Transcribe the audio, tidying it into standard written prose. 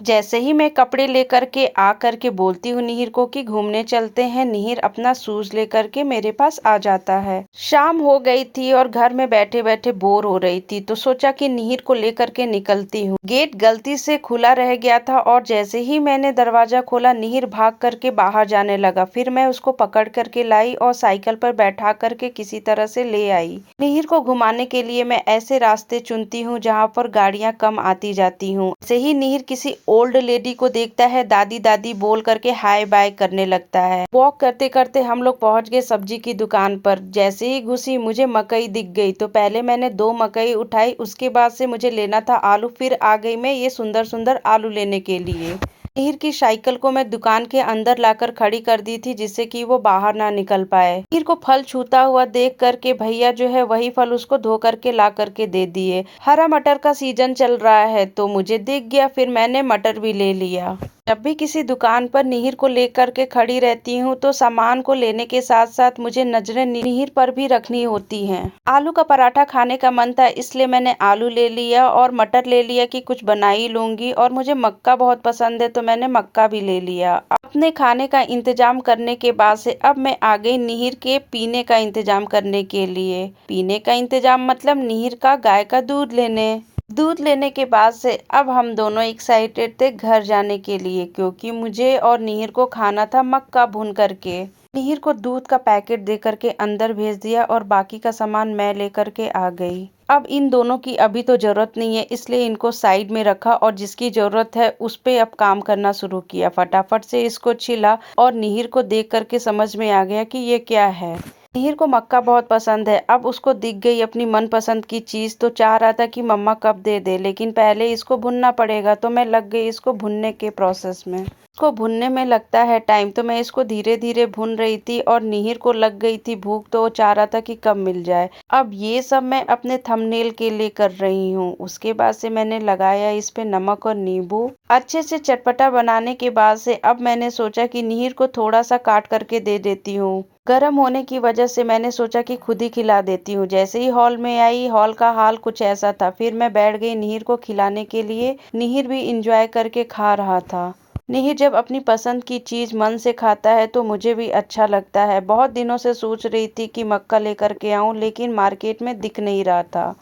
जैसे ही मैं कपड़े लेकर के आ करके बोलती हूँ निहिर को कि घूमने चलते हैं, निहिर अपना शूज लेकर के मेरे पास आ जाता है। शाम हो गई थी और घर में बैठे बैठे बोर हो रही थी, तो सोचा कि निहिर को लेकर के निकलती हूँ। गेट गलती से खुला रह गया था और जैसे ही मैंने दरवाजा खोला, निहिर भाग करके बाहर जाने लगा। फिर मैं उसको पकड़ करके लाई और साइकिल पर बैठा करके किसी तरह से ले आई। निहिर को घुमाने के लिए मैं ऐसे रास्ते चुनती हूँ जहाँ पर गाड़ियाँ कम आती जाती हूँ। जैसे ही निहिर किसी ओल्ड लेडी को देखता है, दादी दादी बोल करके हाय बाय करने लगता है। वॉक करते करते हम लोग पहुंच गए सब्जी की दुकान पर। जैसे ही घुसी, मुझे मकई दिख गई, तो पहले मैंने 2 मकई उठाई। उसके बाद से मुझे लेना था आलू। फिर आ गई मैं ये सुंदर सुंदर आलू लेने के लिए। निहिर की साइकिल को मैं दुकान के अंदर लाकर खड़ी कर दी थी, जिससे कि वो बाहर ना निकल पाए। निहिर को फल छूता हुआ देख करके भैया जो है वही फल उसको धो करके ला करके दे दिए। हरा मटर का सीजन चल रहा है तो मुझे दिख गया, फिर मैंने मटर भी ले लिया। जब भी किसी दुकान पर निहिर को लेकर के खड़ी रहती हूँ तो सामान को लेने के साथ साथ मुझे नजरें निहिर पर भी रखनी होती हैं। आलू का पराठा खाने का मन था, इसलिए मैंने आलू ले लिया और मटर ले लिया कि कुछ बना ही लूंगी, और मुझे मक्का बहुत पसंद है तो मैंने मक्का भी ले लिया। अपने खाने का इंतजाम करने के बाद से अब मैं आ गई निहिर के पीने का इंतजाम करने के लिए। पीने का इंतजाम मतलब निहिर का गाय का दूध लेने। दूध लेने के बाद से अब हम दोनों एक्साइटेड थे घर जाने के लिए, क्योंकि मुझे और निहिर को खाना था मक्का भून करके। निहिर को दूध का पैकेट दे करके अंदर भेज दिया और बाकी का सामान मैं लेकर के आ गई। अब इन दोनों की अभी तो जरूरत नहीं है, इसलिए इनको साइड में रखा और जिसकी जरूरत है उस पे अब काम करना शुरू किया। फटाफट से इसको छिला और निहिर को देख करके समझ में आ गया कि ये क्या है। निहिर को मक्का बहुत पसंद है। अब उसको दिख गई अपनी मनपसंद की चीज, तो चाह रहा था कि मम्मा कब दे दे, लेकिन पहले इसको भुनना पड़ेगा। तो मैं लग गई इसको भुनने के प्रोसेस में। इसको भुनने में लगता है टाइम, तो मैं इसको धीरे धीरे भून रही थी और निहिर को लग गई थी भूख, तो वो चाह रहा था कि कब मिल जाए। अब ये सब मैं अपने थंबनेल के लिए कर रही हूँ। उसके बाद से मैंने लगाया इस पे नमक और नींबू। अच्छे से चटपटा बनाने के बाद से अब मैंने सोचा कि निहिर को थोड़ा सा काट करके दे देती हूँ। गर्म होने की वजह से मैंने सोचा कि खुद ही खिला देती हूँ। जैसे ही हॉल में आई, हॉल का हाल कुछ ऐसा था। फिर मैं बैठ गई निहिर को खिलाने के लिए। निहिर भी इंजॉय करके खा रहा था। निहिर जब अपनी पसंद की चीज मन से खाता है तो मुझे भी अच्छा लगता है। बहुत दिनों से सोच रही थी कि मक्का लेकर के आऊं, लेकिन मार्केट में दिख नहीं रहा था।